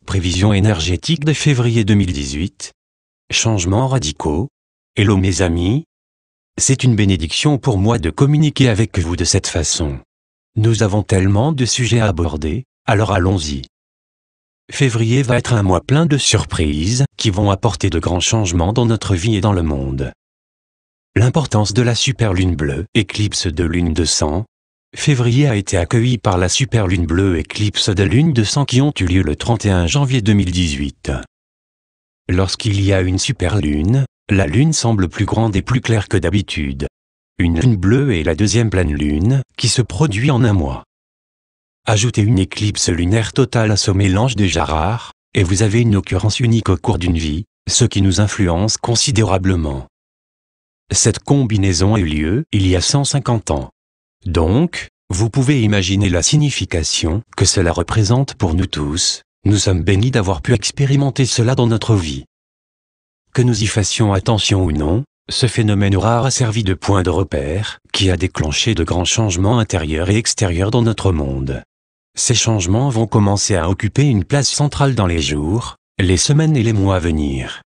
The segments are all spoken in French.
Prévision énergétique de février 2018. Changements radicaux. Hello mes amis. C'est une bénédiction pour moi de communiquer avec vous de cette façon. Nous avons tellement de sujets à aborder, alors allons-y. Février va être un mois plein de surprises qui vont apporter de grands changements dans notre vie et dans le monde. L'importance de la superlune bleue, éclipse de lune de sang. Février a été accueilli par la superlune bleue, éclipse de lune de sang qui ont eu lieu le 31 janvier 2018. Lorsqu'il y a une superlune, la lune semble plus grande et plus claire que d'habitude. Une lune bleue est la deuxième pleine lune, qui se produit en un mois. Ajoutez une éclipse lunaire totale à ce mélange déjà rare, et vous avez une occurrence unique au cours d'une vie, ce qui nous influence considérablement. Cette combinaison a eu lieu il y a 150 ans. Donc, vous pouvez imaginer la signification que cela représente pour nous tous. Nous sommes bénis d'avoir pu expérimenter cela dans notre vie. Que nous y fassions attention ou non, ce phénomène rare a servi de point de repère, qui a déclenché de grands changements intérieurs et extérieurs dans notre monde. Ces changements vont commencer à occuper une place centrale dans les jours, les semaines et les mois à venir.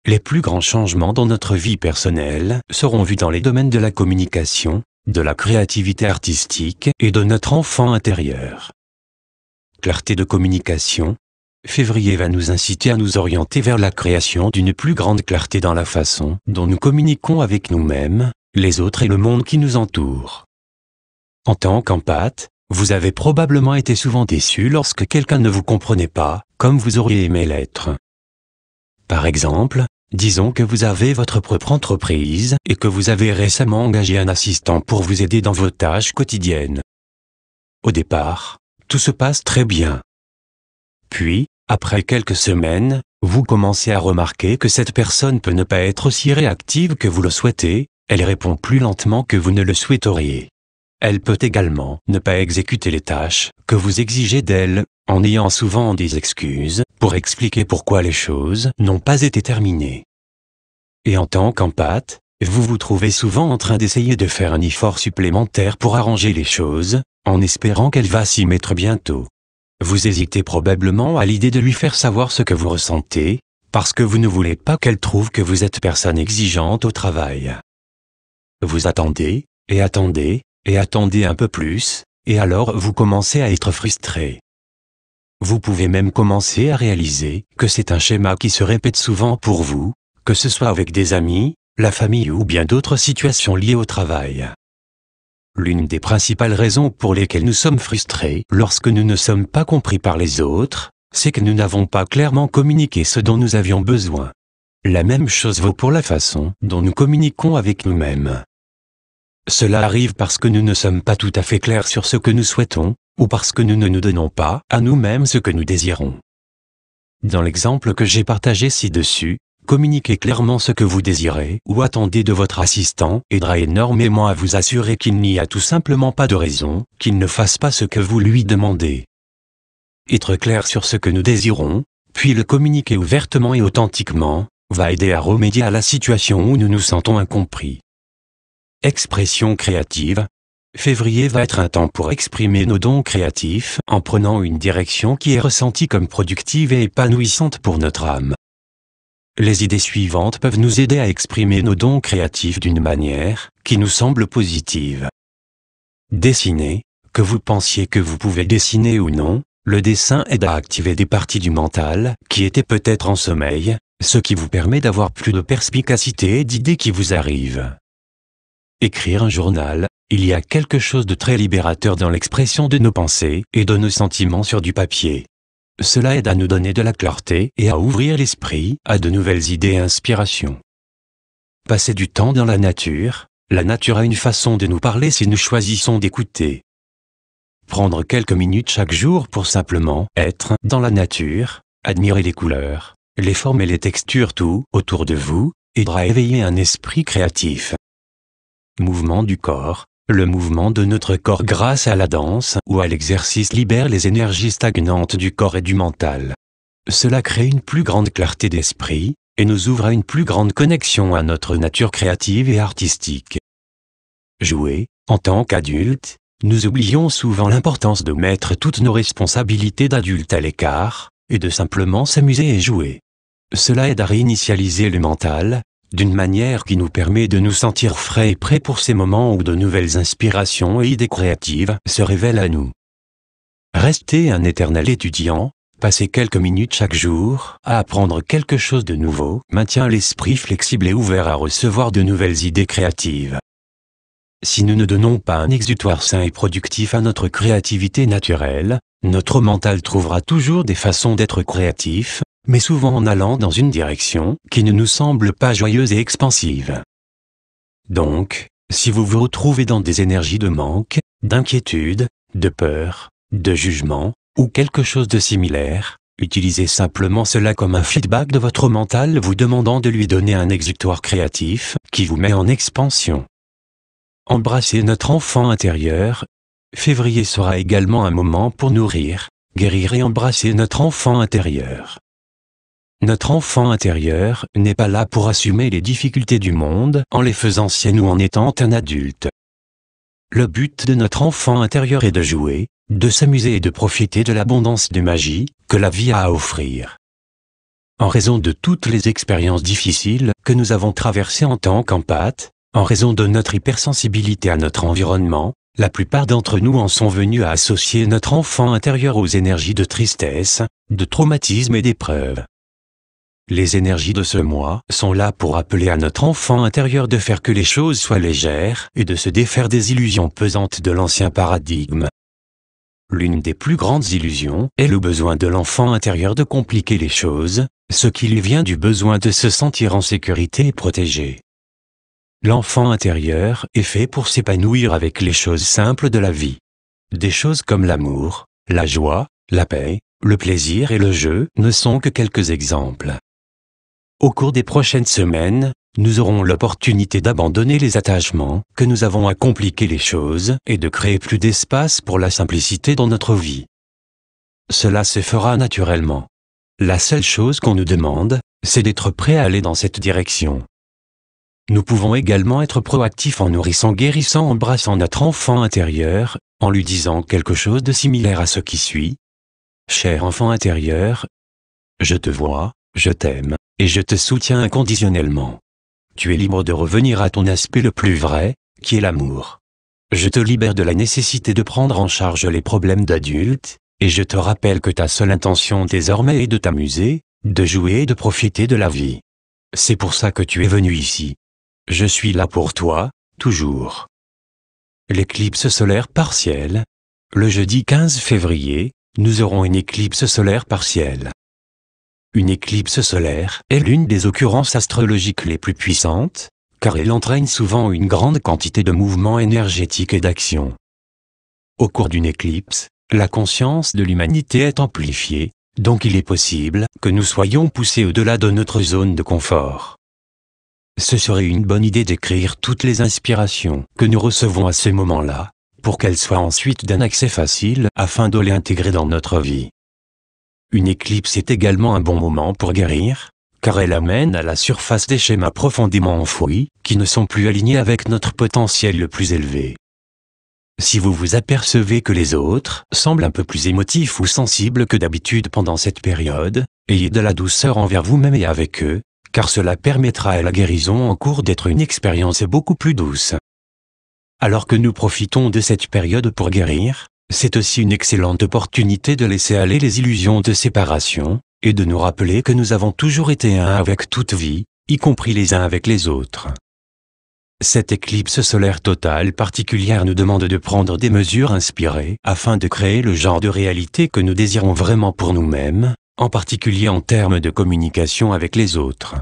Les plus grands changements dans notre vie personnelle seront vus dans les domaines de la communication, de la créativité artistique et de notre enfant intérieur. Clarté de communication. Février va nous inciter à nous orienter vers la création d'une plus grande clarté dans la façon dont nous communiquons avec nous-mêmes, les autres et le monde qui nous entoure. En tant qu'empathe, vous avez probablement été souvent déçu lorsque quelqu'un ne vous comprenait pas, comme vous auriez aimé l'être. Par exemple, disons que vous avez votre propre entreprise et que vous avez récemment engagé un assistant pour vous aider dans vos tâches quotidiennes. Au départ, tout se passe très bien. Puis, après quelques semaines, vous commencez à remarquer que cette personne peut ne pas être aussi réactive que vous le souhaitez, elle répond plus lentement que vous ne le souhaiteriez. Elle peut également ne pas exécuter les tâches que vous exigez d'elle, en ayant souvent des excuses pour expliquer pourquoi les choses n'ont pas été terminées. Et en tant qu'empathe, vous vous trouvez souvent en train d'essayer de faire un effort supplémentaire pour arranger les choses, en espérant qu'elle va s'y mettre bientôt. Vous hésitez probablement à l'idée de lui faire savoir ce que vous ressentez, parce que vous ne voulez pas qu'elle trouve que vous êtes personne exigeante au travail. Vous attendez, et attendez, et attendez un peu plus, et alors vous commencez à être frustré. Vous pouvez même commencer à réaliser que c'est un schéma qui se répète souvent pour vous, que ce soit avec des amis, la famille ou bien d'autres situations liées au travail. L'une des principales raisons pour lesquelles nous sommes frustrés lorsque nous ne sommes pas compris par les autres, c'est que nous n'avons pas clairement communiqué ce dont nous avions besoin. La même chose vaut pour la façon dont nous communiquons avec nous-mêmes. Cela arrive parce que nous ne sommes pas tout à fait clairs sur ce que nous souhaitons, ou parce que nous ne nous donnons pas à nous-mêmes ce que nous désirons. Dans l'exemple que j'ai partagé ci-dessus, communiquez clairement ce que vous désirez ou attendez de votre assistant aidera énormément à vous assurer qu'il n'y a tout simplement pas de raison qu'il ne fasse pas ce que vous lui demandez. Être clair sur ce que nous désirons, puis le communiquer ouvertement et authentiquement, va aider à remédier à la situation où nous nous sentons incompris. Expression créative. Février va être un temps pour exprimer nos dons créatifs en prenant une direction qui est ressentie comme productive et épanouissante pour notre âme. Les idées suivantes peuvent nous aider à exprimer nos dons créatifs d'une manière qui nous semble positive. Dessiner. Que vous pensiez que vous pouvez dessiner ou non, le dessin aide à activer des parties du mental qui étaient peut-être en sommeil, ce qui vous permet d'avoir plus de perspicacité et d'idées qui vous arrivent. Écrire un journal. Il y a quelque chose de très libérateur dans l'expression de nos pensées et de nos sentiments sur du papier. Cela aide à nous donner de la clarté et à ouvrir l'esprit à de nouvelles idées et inspirations. Passer du temps dans la nature a une façon de nous parler si nous choisissons d'écouter. Prendre quelques minutes chaque jour pour simplement être dans la nature, admirer les couleurs, les formes et les textures tout autour de vous, aidera à éveiller un esprit créatif. Mouvement du corps. Le mouvement de notre corps grâce à la danse ou à l'exercice libère les énergies stagnantes du corps et du mental. Cela crée une plus grande clarté d'esprit et nous ouvre à une plus grande connexion à notre nature créative et artistique. Jouer. En tant qu'adulte, nous oublions souvent l'importance de mettre toutes nos responsabilités d'adultes à l'écart et de simplement s'amuser et jouer. Cela aide à réinitialiser le mental, d'une manière qui nous permet de nous sentir frais et prêts pour ces moments où de nouvelles inspirations et idées créatives se révèlent à nous. Restez un éternel étudiant, passez quelques minutes chaque jour à apprendre quelque chose de nouveau, maintient l'esprit flexible et ouvert à recevoir de nouvelles idées créatives. Si nous ne donnons pas un exutoire sain et productif à notre créativité naturelle, notre mental trouvera toujours des façons d'être créatif, mais souvent en allant dans une direction qui ne nous semble pas joyeuse et expansive. Donc, si vous vous retrouvez dans des énergies de manque, d'inquiétude, de peur, de jugement, ou quelque chose de similaire, utilisez simplement cela comme un feedback de votre mental vous demandant de lui donner un exutoire créatif qui vous met en expansion. Embrassez notre enfant intérieur. Février sera également un moment pour nourrir, guérir et embrasser notre enfant intérieur. Notre enfant intérieur n'est pas là pour assumer les difficultés du monde en les faisant siennes ou en étant un adulte. Le but de notre enfant intérieur est de jouer, de s'amuser et de profiter de l'abondance de magie que la vie a à offrir. En raison de toutes les expériences difficiles que nous avons traversées en tant qu'empathes, en raison de notre hypersensibilité à notre environnement, la plupart d'entre nous en sont venus à associer notre enfant intérieur aux énergies de tristesse, de traumatisme et d'épreuve. Les énergies de ce mois sont là pour appeler à notre enfant intérieur de faire que les choses soient légères et de se défaire des illusions pesantes de l'ancien paradigme. L'une des plus grandes illusions est le besoin de l'enfant intérieur de compliquer les choses, ce qui lui vient du besoin de se sentir en sécurité et protégé. L'enfant intérieur est fait pour s'épanouir avec les choses simples de la vie. Des choses comme l'amour, la joie, la paix, le plaisir et le jeu ne sont que quelques exemples. Au cours des prochaines semaines, nous aurons l'opportunité d'abandonner les attachements que nous avons à compliquer les choses et de créer plus d'espace pour la simplicité dans notre vie. Cela se fera naturellement. La seule chose qu'on nous demande, c'est d'être prêt à aller dans cette direction. Nous pouvons également être proactifs en nourrissant, guérissant, embrassant notre enfant intérieur, en lui disant quelque chose de similaire à ce qui suit. Cher enfant intérieur, je te vois, je t'aime, et je te soutiens inconditionnellement. Tu es libre de revenir à ton aspect le plus vrai, qui est l'amour. Je te libère de la nécessité de prendre en charge les problèmes d'adulte, et je te rappelle que ta seule intention désormais est de t'amuser, de jouer et de profiter de la vie. C'est pour ça que tu es venu ici. Je suis là pour toi, toujours. L'éclipse solaire partielle. Le jeudi 15 février, nous aurons une éclipse solaire partielle. Une éclipse solaire est l'une des occurrences astrologiques les plus puissantes, car elle entraîne souvent une grande quantité de mouvements énergétiques et d'actions. Au cours d'une éclipse, la conscience de l'humanité est amplifiée, donc il est possible que nous soyons poussés au-delà de notre zone de confort. Ce serait une bonne idée d'écrire toutes les inspirations que nous recevons à ce moment-là, pour qu'elles soient ensuite d'un accès facile afin de les intégrer dans notre vie. Une éclipse est également un bon moment pour guérir, car elle amène à la surface des schémas profondément enfouis, qui ne sont plus alignés avec notre potentiel le plus élevé. Si vous vous apercevez que les autres semblent un peu plus émotifs ou sensibles que d'habitude pendant cette période, ayez de la douceur envers vous-même et avec eux, car cela permettra à la guérison en cours d'être une expérience beaucoup plus douce. Alors que nous profitons de cette période pour guérir, c'est aussi une excellente opportunité de laisser aller les illusions de séparation, et de nous rappeler que nous avons toujours été un avec toute vie, y compris les uns avec les autres. Cette éclipse solaire totale particulière nous demande de prendre des mesures inspirées afin de créer le genre de réalité que nous désirons vraiment pour nous-mêmes, en particulier en termes de communication avec les autres.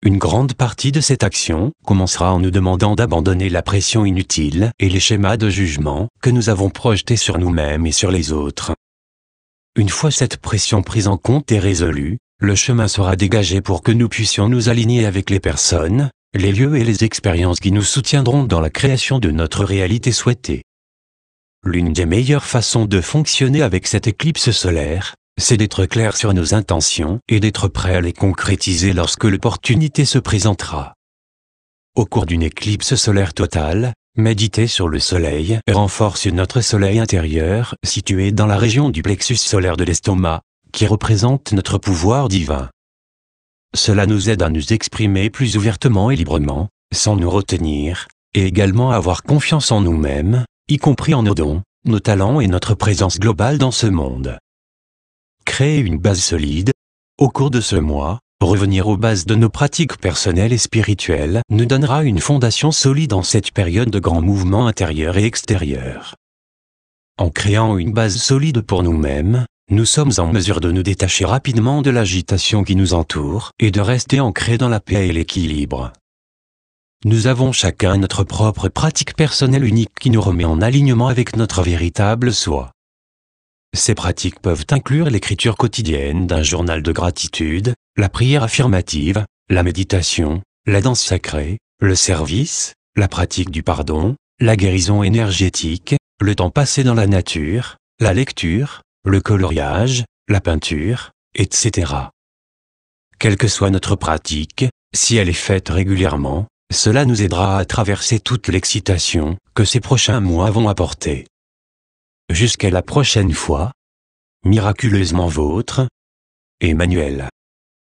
Une grande partie de cette action commencera en nous demandant d'abandonner la pression inutile et les schémas de jugement que nous avons projetés sur nous-mêmes et sur les autres. Une fois cette pression prise en compte et résolue, le chemin sera dégagé pour que nous puissions nous aligner avec les personnes, les lieux et les expériences qui nous soutiendront dans la création de notre réalité souhaitée. L'une des meilleures façons de fonctionner avec cette éclipse solaire, c'est d'être clair sur nos intentions et d'être prêt à les concrétiser lorsque l'opportunité se présentera. Au cours d'une éclipse solaire totale, méditer sur le soleil renforce notre soleil intérieur situé dans la région du plexus solaire de l'estomac, qui représente notre pouvoir divin. Cela nous aide à nous exprimer plus ouvertement et librement, sans nous retenir, et également à avoir confiance en nous-mêmes, y compris en nos dons, nos talents et notre présence globale dans ce monde. Créer une base solide. Au cours de ce mois, revenir aux bases de nos pratiques personnelles et spirituelles nous donnera une fondation solide en cette période de grands mouvements intérieurs et extérieurs. En créant une base solide pour nous-mêmes, nous sommes en mesure de nous détacher rapidement de l'agitation qui nous entoure et de rester ancrés dans la paix et l'équilibre. Nous avons chacun notre propre pratique personnelle unique qui nous remet en alignement avec notre véritable soi. Ces pratiques peuvent inclure l'écriture quotidienne d'un journal de gratitude, la prière affirmative, la méditation, la danse sacrée, le service, la pratique du pardon, la guérison énergétique, le temps passé dans la nature, la lecture, le coloriage, la peinture, etc. Quelle que soit notre pratique, si elle est faite régulièrement, cela nous aidera à traverser toute l'excitation que ces prochains mois vont apporter. Jusqu'à la prochaine fois. Miraculeusement vôtre, Emmanuel.